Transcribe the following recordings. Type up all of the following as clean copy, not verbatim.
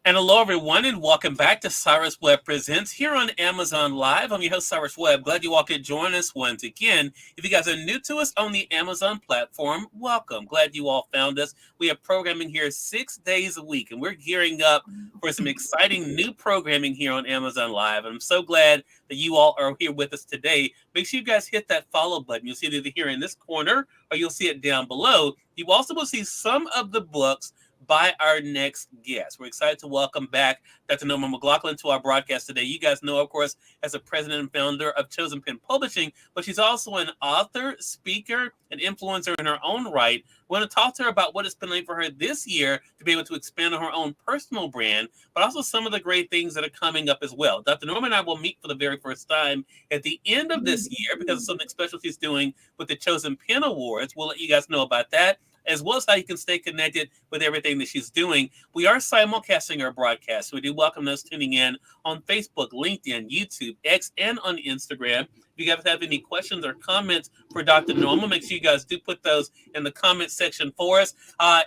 And hello, everyone, and welcome back to Cyrus Webb Presents here on Amazon Live. I'm your host, Cyrus Webb. Glad you all could join us once again. If you guys are new to us on the Amazon platform, welcome. Glad you all found us. We have programming here 6 days a week, and we're gearing up for some exciting new programming here on Amazon Live. I'm so glad that you all are here with us today. Make sure you guys hit that follow button. You'll see it either here in this corner or you'll see it down below. You also will see some of the books by our next guest. We're excited to welcome back Dr. Norma McLauchlin to our broadcast today. You guys know, of course, as the president and founder of Chosen Pen Publishing, but she's also an author, speaker, and influencer in her own right. We're going to talk to her about what it's been like for her this year to be able to expand on her own personal brand, but also some of the great things that are coming up as well. Dr. Norma and I will meet for the very first time at the end of this year because of something special she's doing with the Chosen Pen Awards. We'll let you guys know about that, as well as how you can stay connected with everything that she's doing. We are simulcasting our broadcast, so we do welcome those tuning in on Facebook, LinkedIn, YouTube, X, and on Instagram. If you guys have any questions or comments for Dr. Norma, make sure you guys do put those in the comment section for us.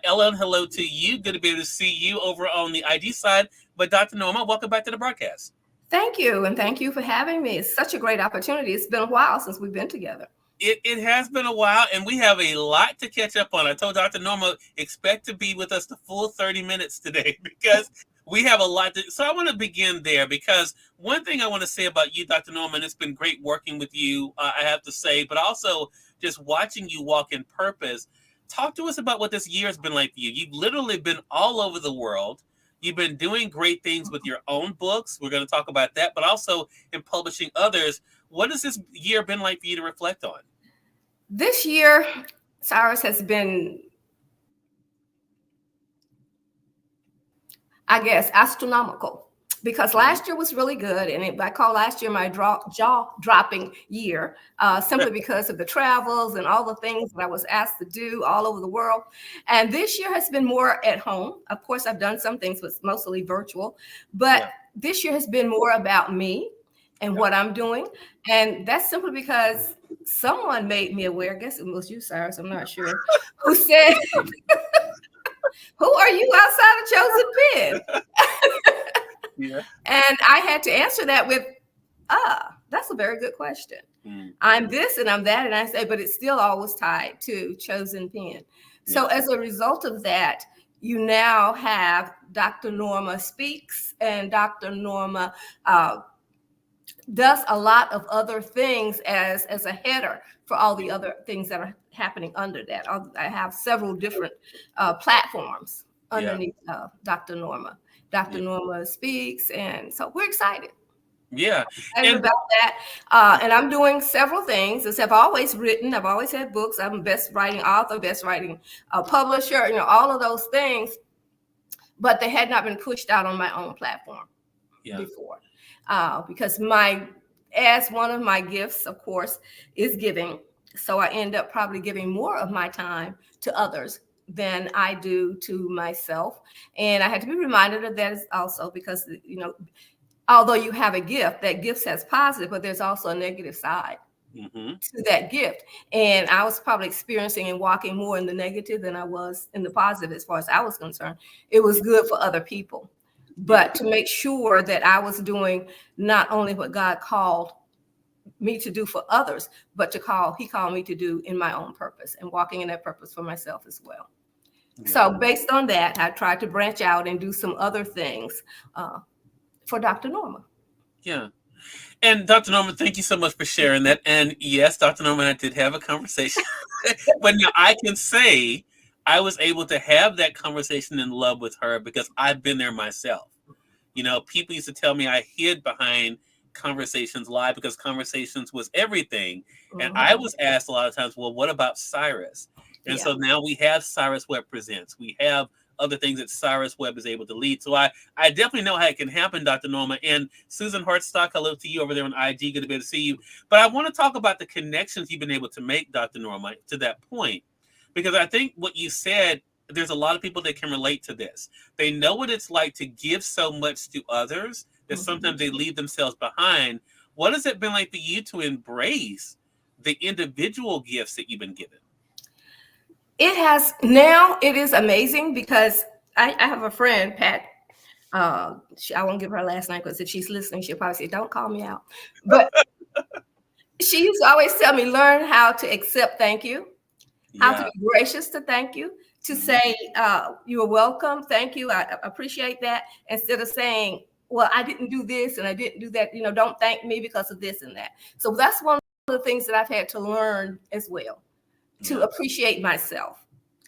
Ellen, hello to you. Good to be able to see you over on the ID side. But Dr. Norma, welcome back to the broadcast. Thank you, and thank you for having me. It's such a great opportunity. It's been a while since we've been together. It has been a while, and we have a lot to catch up on. I told Dr. Norma, expect to be with us the full 30 minutes today because we have a lot to. So I want to begin there because one thing I want to say about you, Dr. Norma, and it's been great working with you, I have to say, but also just watching you walk in purpose. Talk to us about what this year has been like for you. You've literally been all over the world. You've been doing great things with your own books. We're going to talk about that, but also in publishing others. What has this year been like for you to reflect on? This year, Cyrus, has been, I guess, astronomical, because last year was really good. And I call last year my jaw-dropping year, simply because of the travels and all the things that I was asked to do all over the world. And this year has been more at home. Of course, I've done some things, but mostly virtual. But this year has been more about me and what I'm doing. And that's simply because someone made me aware, I guess it was you, Cyrus, I'm not sure, who said, who are you outside of Chosen Pen? And I had to answer that with, that's a very good question. I'm this and I'm that. And I say, but it's still always tied to Chosen Pen. So as a result of that, you now have Dr. Norma Speaks and Dr. Norma does a lot of other things as a header for all the other things that are happening under that. I have several different platforms underneath Dr. Norma. Dr. Norma Speaks, and so we're excited. And about that. And I'm doing several things. As I've always written, I've always had books. I'm a best writing author, best writing publisher, all of those things. But they had not been pushed out on my own platform before. Because as one of my gifts, of course, is giving. So I end up probably giving more of my time to others than I do to myself. And I had to be reminded of that also because, although you have a gift, that gift has positive, but there's also a negative side to that gift. And I was probably experiencing and walking more in the negative than I was in the positive as far as I was concerned. It was good for other people. But to make sure that I was doing not only what God called me to do for others, but he called me to do in my own purpose and walking in that purpose for myself as well. So based on that, I tried to branch out and do some other things for Dr. Norma. And Dr. Norma, thank you so much for sharing that. And yes, Dr. Norma and I did have a conversation. But now I can say I was able to have that conversation in love with her because I've been there myself. People used to tell me I hid behind Conversations Live because Conversations was everything. And I was asked a lot of times, well, what about Cyrus? And so now we have Cyrus Webb Presents. We have other things that Cyrus Webb is able to lead. So I definitely know how it can happen, Dr. Norma. And Susan Hartstock, hello to you over there on IG. Good to be able to see you. But I want to talk about the connections you've been able to make, Dr. Norma, to that point. Because I think what you said, there's a lot of people that can relate to this. They know what it's like to give so much to others that sometimes they leave themselves behind. What has it been like for you to embrace the individual gifts that you've been given? It is amazing because I have a friend, Pat I won't give her last name because if she's listening, she'll probably say, "Don't call me out." But she used to always tell me, learn how to accept thank you, how to Yeah. be gracious to thank you, to say, you are welcome, thank you, I appreciate that, instead of saying, well, I didn't do this and I didn't do that, don't thank me because of this and that. So that's one of the things that I've had to learn as well, to Yeah. appreciate myself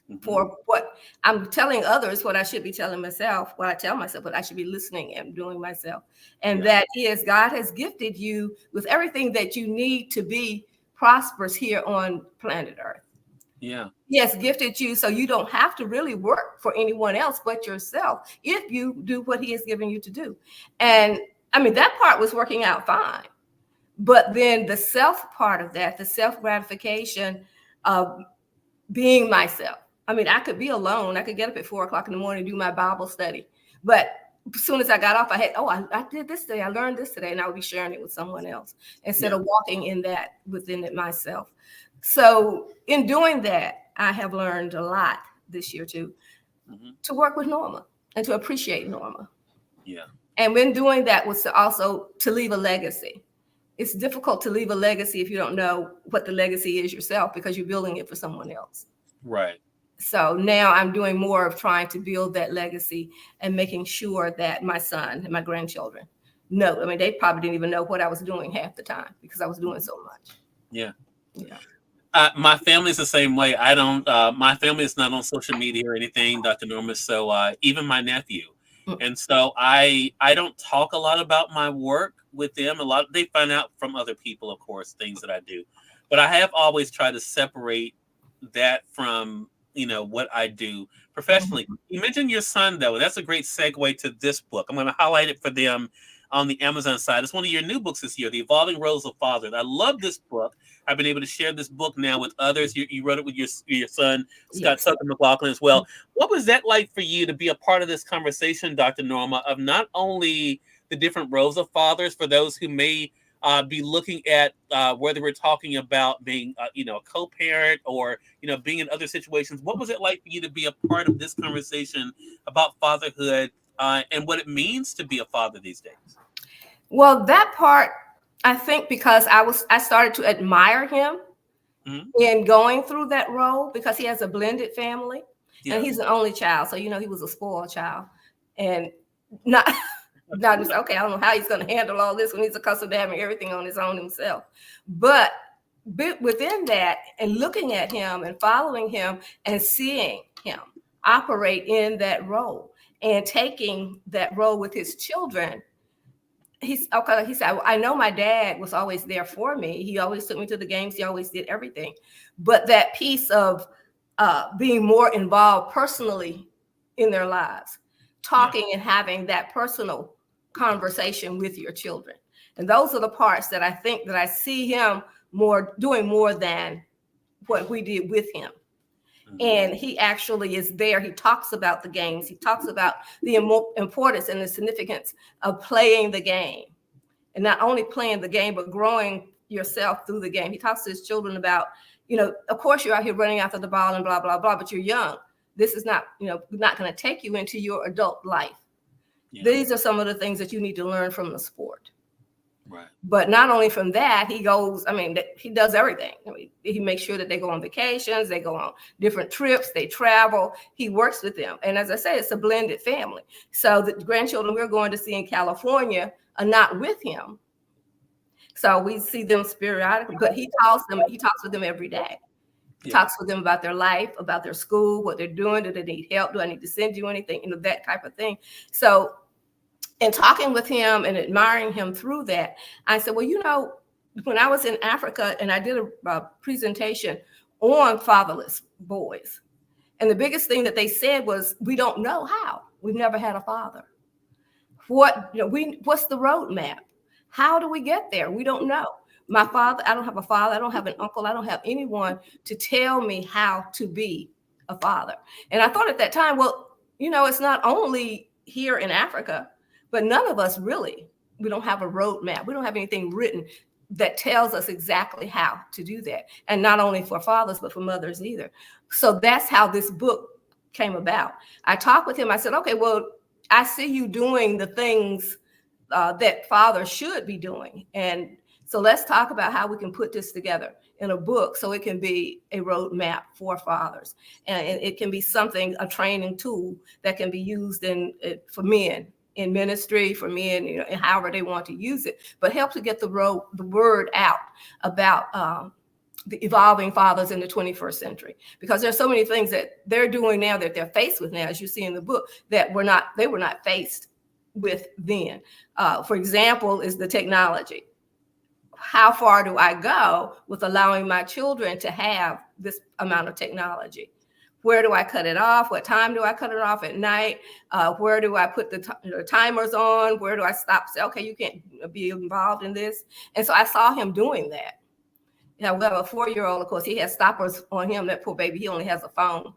Hmm. for what I'm telling others, what I should be telling myself, what I tell myself, what I should be listening and doing myself. And Yeah. that is, God has gifted you with everything that you need to be prosperous here on planet Earth. Yeah. He has gifted you so you don't have to really work for anyone else but yourself if you do what he has given you to do. And I mean, that part was working out fine. But then the self part of that, the self gratification of being myself. I mean, I could be alone. I could get up at 4 o'clock in the morning and do my Bible study. But as soon as I got off, I had, I did this today. I learned this today, and I would be sharing it with someone else instead of walking in that within it myself. So in doing that, I have learned a lot this year too, to work with Norma and to appreciate Norma. Yeah. And when doing that was also to leave a legacy. It's difficult to leave a legacy if you don't know what the legacy is yourself, because you're building it for someone else. Right. So now I'm doing more of trying to build that legacy and making sure that my son and my grandchildren know. I mean, they probably didn't even know what I was doing half the time because I was doing so much. Yeah. Yeah. My family's the same way. I don't. My family is not on social media or anything, Dr. Norma. So even my nephew, and so I don't talk a lot about my work with them. A lot they find out from other people, of course, things that I do. But I have always tried to separate that from what I do professionally. You mentioned your son though, and that's a great segue to this book. I'm going to highlight it for them on the Amazon side. It's one of your new books this year, The Evolving Roles of Fathers. I love this book. I've been able to share this book now with others. You wrote it with your son, Scott Yes. Tucker McLaughlin, as well. What was that like for you to be a part of this conversation, Dr. Norma, of not only the different roles of fathers for those who may be looking at whether we're talking about being, a co-parent or, being in other situations. What was it like for you to be a part of this conversation about fatherhood and what it means to be a father these days? Well, that part, I think, because I started to admire him in going through that role, because he has a blended family and he's an only child. So, he was a spoiled child, and not just, okay, I don't know how he's going to handle all this when he's accustomed to having everything on his own himself. But within that, and looking at him and following him and seeing him operate in that role and taking that role with his children, he said, I know my dad was always there for me. He always took me to the games. He always did everything. But that piece of being more involved personally in their lives, talking and having that personal conversation with your children. And those are the parts that I think that I see him doing more than what we did with him. And he actually is there. He talks about the games. He talks about the importance and the significance of playing the game, and not only playing the game, but growing yourself through the game. He talks to his children about, of course you're out here running after the ball and blah, blah, blah, but you're young. This is not, not going to take you into your adult life. Yeah. These are some of the things that you need to learn from the sport. Right. But not only from that, he does everything. He makes sure that they go on vacations, they go on different trips, they travel. He works with them. And as I say, it's a blended family. So the grandchildren we're going to see in California are not with him. So we see them periodically, but he talks with them every day. He talks with them about their life, about their school, what they're doing. Do they need help? Do I need to send you anything? That type of thing. So, and talking with him and admiring him through that, I said, well, when I was in Africa and I did a presentation on fatherless boys, and the biggest thing that they said was, we don't know how. We've never had a father. What's the roadmap? How do we get there? We don't know. My father, I don't have a father. I don't have an uncle. I don't have anyone to tell me how to be a father. And I thought at that time, well, it's not only here in Africa, but none of us really, we don't have a roadmap. We don't have anything written that tells us exactly how to do that. And not only for fathers, but for mothers either. So that's how this book came about. I talked with him. I said, okay, well, I see you doing the things that fathers should be doing. And so let's talk about how we can put this together in a book so it can be a roadmap for fathers. And it can be something, a training tool that can be used for men in ministry, for men, and however they want to use it, but help to get the word out about the evolving fathers in the 21st century, because there's so many things that they're doing now that they're faced with now, as you see in the book, that they were not faced with then. For example, is the technology. How far do I go with allowing my children to have this amount of technology? Where do I cut it off? What time do I cut it off at night? Where do I put the timers on? Where do I stop? Say, okay, you can't be involved in this. And so I saw him doing that. We have a 4-year-old, of course, he has stoppers on him. That poor baby, he only has a phone.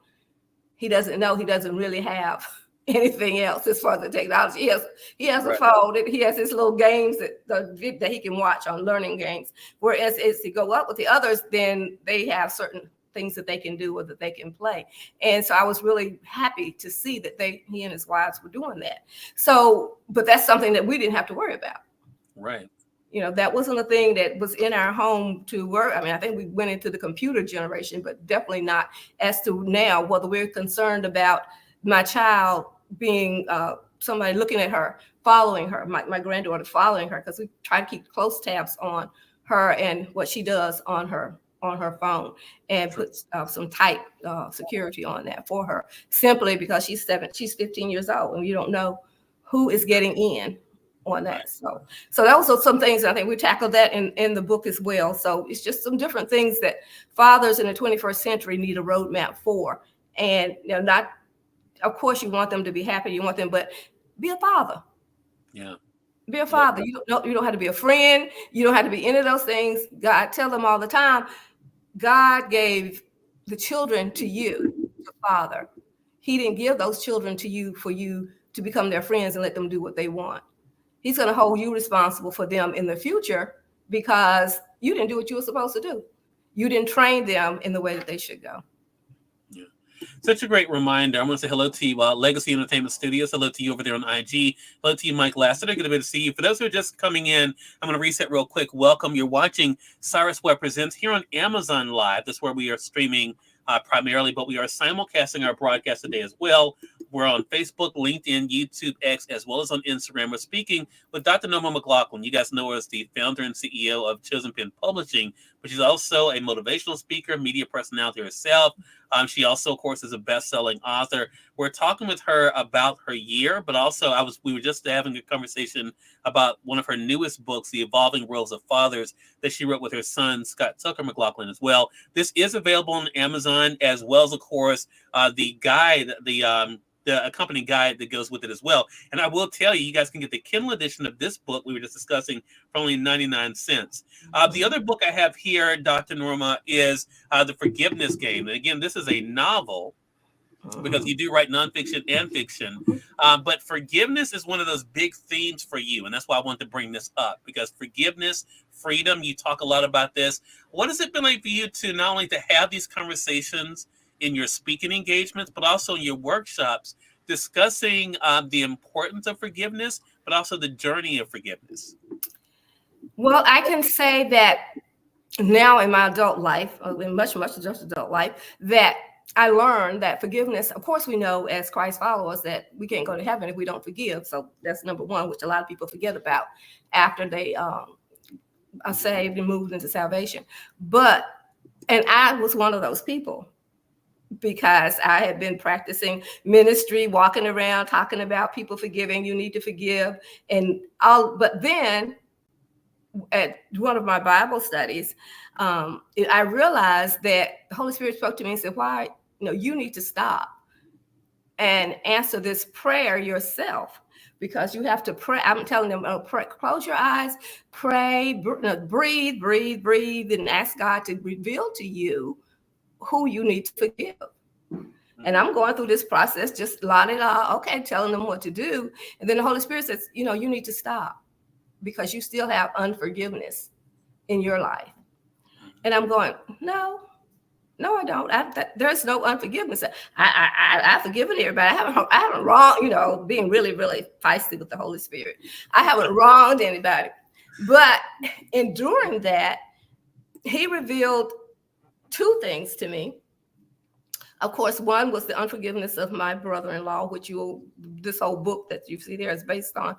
He doesn't know, he doesn't really have anything else as far as the technology. He has a phone. He has his little games that he can watch on, learning games. Whereas as he go up with the others, then they have certain things that they can do or that they can play. And so I was really happy to see that he and his wives were doing that. So, but that's something that we didn't have to worry about. Right. That wasn't a thing that was in our home to work. I mean, I think we went into the computer generation, but definitely not as to now, whether we're concerned about my child being somebody looking at her, following her, my granddaughter following her, because we try to keep close tabs on her and what she does on her phone, and put some tight security on that for her, simply because she's 15 years old, and you don't know who is getting in on that. So those are some things, I think we tackled that in the book as well. So it's just some different things that fathers in the 21st century need a roadmap for. And not, of course, you want them to be happy, you want them, but be a father. Yeah. Be a father. You don't have to be a friend. You don't have to be any of those things. God, tell them all the time, God gave the children to you, the father. He didn't give those children to you for you to become their friends and let them do what they want. He's going to hold you responsible for them in the future because you didn't do what you were supposed to do. You didn't train them in the way that they should go. Yeah. Such a great reminder. I want to say hello to you, Legacy Entertainment Studios. Hello to you over there on IG. Hello to you, Mike Lassiter. Good to see you. For those who are just coming in, I'm going to reset real quick. Welcome. You're watching Cyrus Webb Presents here on Amazon Live. That's where we are streaming primarily, but we are simulcasting our broadcast today as well. We're on Facebook, LinkedIn, YouTube, X, as well as on Instagram. We're speaking with Dr. Norma McLauchlin. You guys know her as the founder and CEO of Chosen Pen Publishing, but she's also a motivational speaker, media personality herself. She also, of course, is a best-selling author. We're talking with her about her year, but also we were just having a conversation about one of her newest books, The Evolving Roles of Fathers, that she wrote with her son, Scott Tucker McLaughlin, as well. This is available on Amazon, as well as, of course, the guide, the accompanying guide that goes with it as well. And I will tell you, you guys can get the Kindle edition of this book we were just discussing for only 99 cents. The other book I have here, Dr. Norma, is The Forgiveness Game. And again, this is a novel, because you do write nonfiction and fiction. But forgiveness is one of those big themes for you. And that's why I want to bring this up, because forgiveness, freedom, you talk a lot about this. What has it been like for you to not only to have these conversations in your speaking engagements, but also in your workshops, discussing the importance of forgiveness, but also the journey of forgiveness? Well, I can say that now in my adult life, in much just adult life, that I learned that forgiveness, of course, we know as Christ followers that we can't go to heaven if we don't forgive. So that's number one, which a lot of people forget about after they are saved and moved into salvation. And I was one of those people, because I had been practicing ministry, walking around, talking about people forgiving, you need to forgive. But then at one of my Bible studies, I realized that the Holy Spirit spoke to me and said, why, you need to stop and answer this prayer yourself, because you have to pray. I'm telling them, pray, close your eyes, pray, breathe, and ask God to reveal to you who you need to forgive. And I'm going through this process, just telling them what to do. And then the Holy Spirit says, you need to stop, because you still have unforgiveness in your life. And I'm going, no, No, I don't. There's no unforgiveness. I've forgiven everybody. I haven't wronged, being really, really feisty with the Holy Spirit. I haven't wronged anybody. But enduring that, he revealed two things to me. Of course, one was the unforgiveness of my brother-in-law, which this whole book that you see there is based on.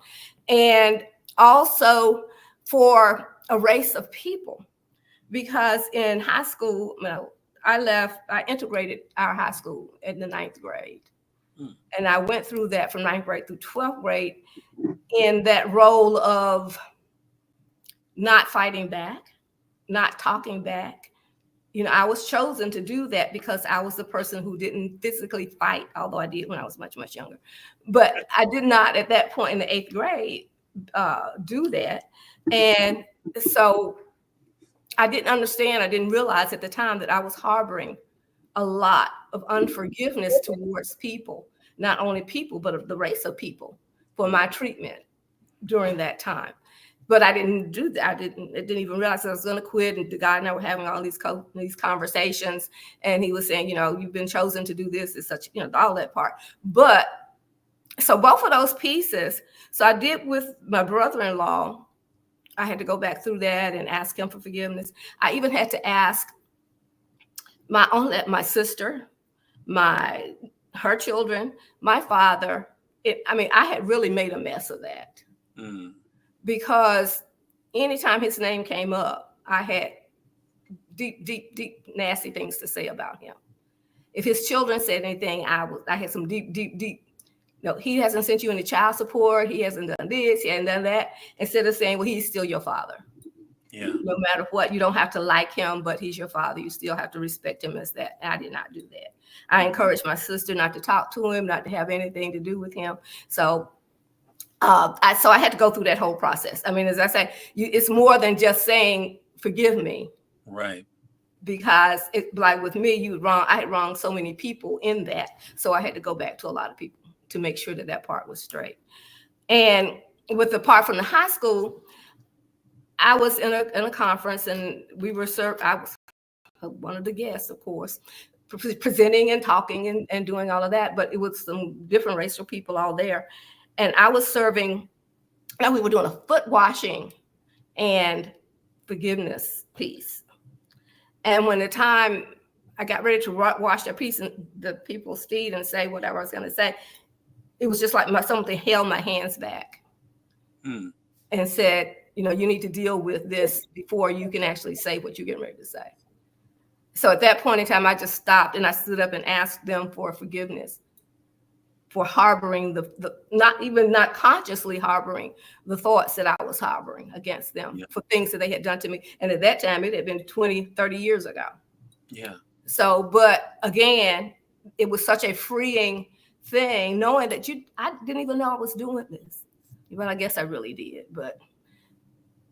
And also for a race of people. Because in high school, I integrated our high school in the 9th grade. And I went through that from 9th grade through 12th grade in that role of not fighting back, not talking back. I was chosen to do that because I was the person who didn't physically fight, although I did when I was much, much younger. But I did not at that point in the 8th grade do that. And so I didn't understand. I didn't realize at the time that I was harboring a lot of unforgiveness towards people, not only people, but of the race of people for my treatment during that time. But I didn't do that. I didn't even realize I was going to quit. And the guy and I were having all these conversations, and he was saying, you've been chosen to do this. It's such, all that part. But so both of those pieces. So I did with my brother-in-law. I had to go back through that and ask him for forgiveness. I even had to ask my sister, her children, my father. I had really made a mess of that. Because anytime his name came up, I had deep, deep, deep, nasty things to say about him. If his children said anything, I had some deep, deep, deep. No, he hasn't sent you any child support. He hasn't done this. He hasn't done that. Instead of saying, well, he's still your father. Yeah. No matter what, you don't have to like him, but he's your father. You still have to respect him as that. I did not do that. I encouraged my sister not to talk to him, not to have anything to do with him. So I had to go through that whole process. As I say, it's more than just saying, forgive me. Right. Because like with me, I had wronged so many people in that. So I had to go back to a lot of people to make sure that part was straight. And with the part from the high school, I was in a conference, and we were served. I was one of the guests, of course, presenting and talking and doing all of that. But it was some different racial people all there. And I was serving, and we were doing a foot washing and forgiveness piece. And when the time I got ready to wash their piece and the people's feet and say whatever I was going to say, it was just like something held my hands back and said, you need to deal with this before you can actually say what you're getting ready to say. So at that point in time, I just stopped and I stood up and asked them for forgiveness for harboring not consciously harboring the thoughts that I was harboring against them for things that they had done to me. And at that time, it had been 20, 30 years ago. Yeah. So, but again, it was such a freeing thing, knowing that I didn't even know I was doing this. Well, I guess I really did, but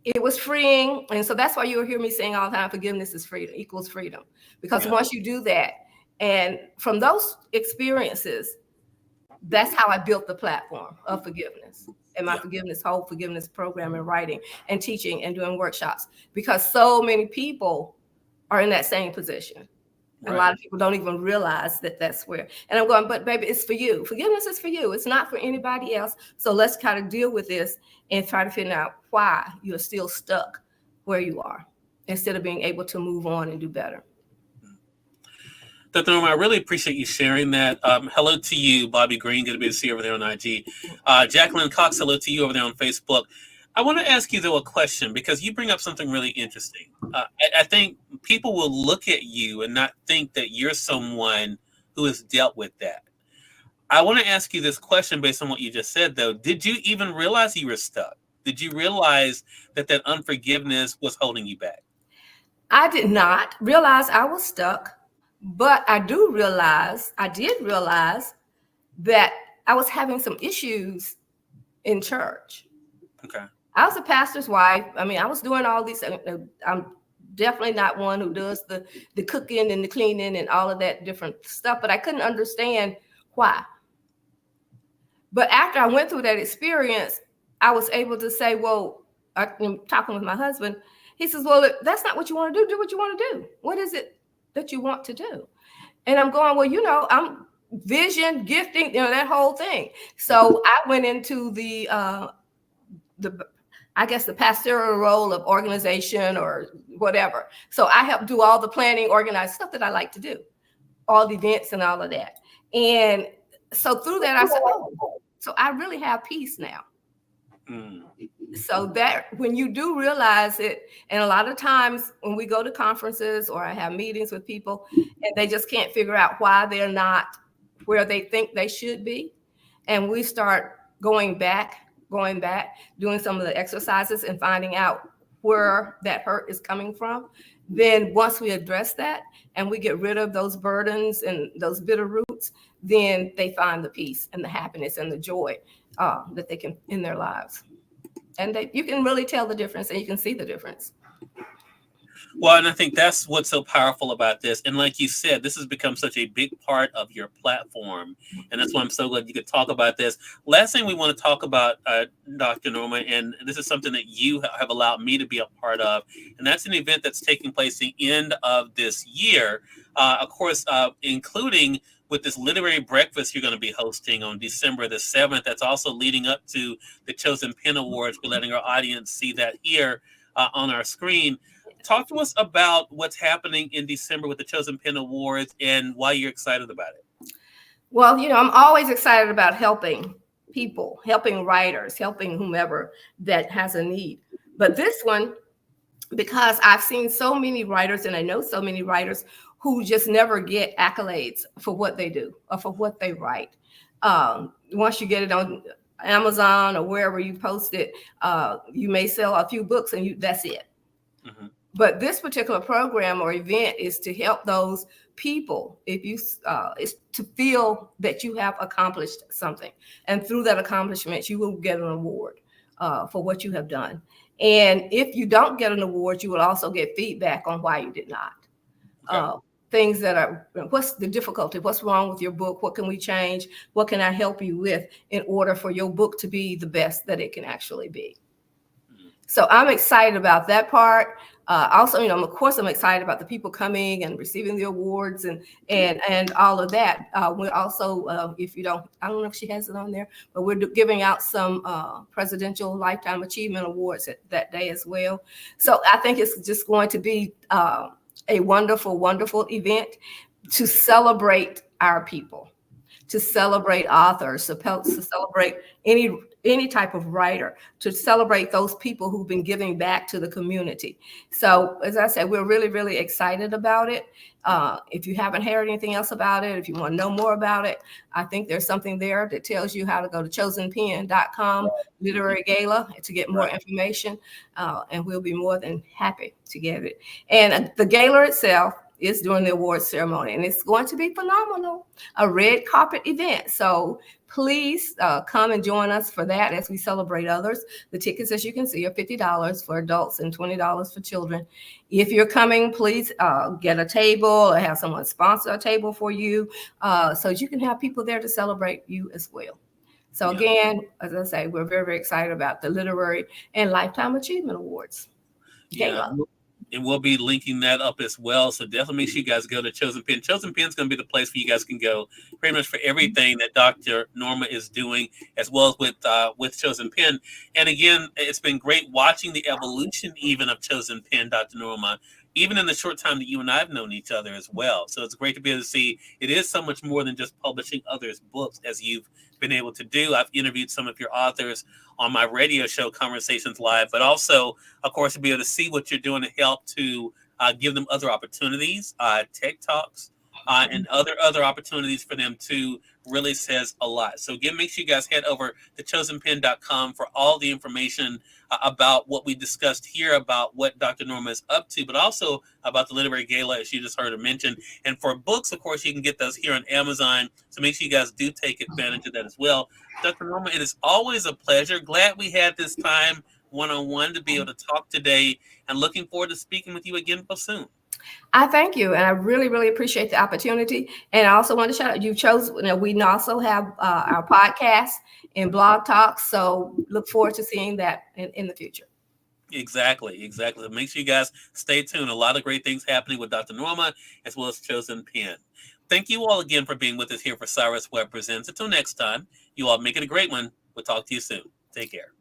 it was freeing. And so that's why you'll hear me saying all the time, forgiveness is freedom, equals freedom. Because once you do that, and from those experiences, that's how I built the platform of forgiveness and my whole forgiveness program and writing and teaching and doing workshops, because so many people are in that same position. Right. A lot of people don't even realize that that's where, and I'm going, but baby, it's for you. Forgiveness is for you. It's not for anybody else. So let's kind of deal with this and try to figure out why you're still stuck where you are instead of being able to move on and do better. Dr. Norma, I really appreciate you sharing that. Hello to you, Bobby Green. Good to be to see you over there on IG. Jacqueline Cox, hello to you over there on Facebook. I want to ask you, though, a question, because you bring up something really interesting. I think people will look at you and not think that you're someone who has dealt with that. I want to ask you this question based on what you just said, though. Did you even realize you were stuck? Did you realize that unforgiveness was holding you back? I did not realize I was stuck. But I did realize that I was having some issues in church. Okay. I was a pastor's wife. I was doing all these. I'm definitely not one who does the cooking and the cleaning and all of that different stuff, but I couldn't understand why. But after I went through that experience, I was able to say, well, I'm talking with my husband. He says, well, if that's not what you want to do what you want to do. What is it that you want to do? And I'm going, well, I'm vision, gifting, that whole thing. So I went into the I guess the pastoral role of organization or whatever. So I help do all the planning, organized stuff that I like to do, all the events and all of that. And so through that, I said, oh, so I really have peace now. So that when you do realize it, and a lot of times when we go to conferences or I have meetings with people and they just can't figure out why they're not where they think they should be. And we start going back, doing some of the exercises and finding out where that hurt is coming from. Then once we address that and we get rid of those burdens and those bitter roots, then they find the peace and the happiness and the joy that they can in their lives. And you can really tell the difference and you can see the difference. Well, and I think that's what's so powerful about this. And like you said, this has become such a big part of your platform. And that's why I'm so glad you could talk about this. Last thing we want to talk about, Dr. Norma, and this is something that you have allowed me to be a part of. And that's an event that's taking place the end of this year. Of course, including with this literary breakfast you're going to be hosting on December the 7th. That's also leading up to the Chosen Pen Awards. We're letting our audience see that here on our screen. Talk to us about what's happening in December with the Chosen Pen Awards and why you're excited about it. Well, I'm always excited about helping people, helping writers, helping whomever that has a need. But this one, because I've seen so many writers and I know so many writers who just never get accolades for what they do or for what they write. Once you get it on Amazon or wherever you post it, you may sell a few books and that's it. Mm-hmm. But this particular program or event is to help those people, if you is to feel that you have accomplished something, and through that accomplishment, you will get an award for what you have done. And if you don't get an award, you will also get feedback on why you did not. Okay. Things that are, what's the difficulty? What's wrong with your book? What can we change? What can I help you with in order for your book to be the best that it can actually be? So I'm excited about that part. Also, of course, I'm excited about the people coming and receiving the awards and all of that. We're also, if you don't, I don't know if she has it on there, but we're giving out some Presidential Lifetime Achievement Awards that day as well. So I think it's just going to be a wonderful, wonderful event to celebrate our people, to celebrate authors, to celebrate any type of writer, to celebrate those people who've been giving back to the community. So as I said, we're really, really excited about it. If you haven't heard anything else about it, if you want to know more about it, I think there's something there that tells you how to go to chosenpen.com literary gala to get more information. And we'll be more than happy to get it. And the gala itself is during the awards ceremony, and it's going to be phenomenal, a red carpet event. So please come and join us for that as we celebrate others. The tickets, as you can see, are $50 for adults and $20 for children. If you're coming, please get a table or have someone sponsor a table for you so you can have people there to celebrate you as well. So again, as I say, we're very, very excited about the Literary and Lifetime Achievement Awards. Gala. And we'll be linking that up as well. So definitely make sure you guys go to Chosen Pen. Chosen Pen is going to be the place where you guys can go pretty much for everything that Dr. Norma is doing, as well as with Chosen Pen. And again, it's been great watching the evolution even of Chosen Pen, Dr. Norma, even in the short time that you and I have known each other as well. So it's great to be able to see it is so much more than just publishing others' books, as you've been able to do. I've interviewed some of your authors on my radio show, Conversations Live, but also, of course, to be able to see what you're doing to help to give them other opportunities, tech talks, and other opportunities for them to really says a lot. So again, make sure you guys head over to chosenpen.com for all the information about what we discussed here, about what Dr. Norma is up to, but also about the Literary Gala, as you just heard her mention. And for books, of course, you can get those here on Amazon. So make sure you guys do take advantage of that as well. Dr. Norma, it is always a pleasure. Glad we had this time one-on-one to be able to talk today, and looking forward to speaking with you again soon. I thank you, and I really, really appreciate the opportunity. And I also want to shout out, we also have our podcast and blog talks, so look forward to seeing that in the future. Exactly. Make sure you guys stay tuned. A lot of great things happening with Dr. Norma as well as Chosen Pen. Thank you all again for being with us here for Cyrus Webb Presents. Until next time, you all make it a great one. We'll talk to you soon. Take care.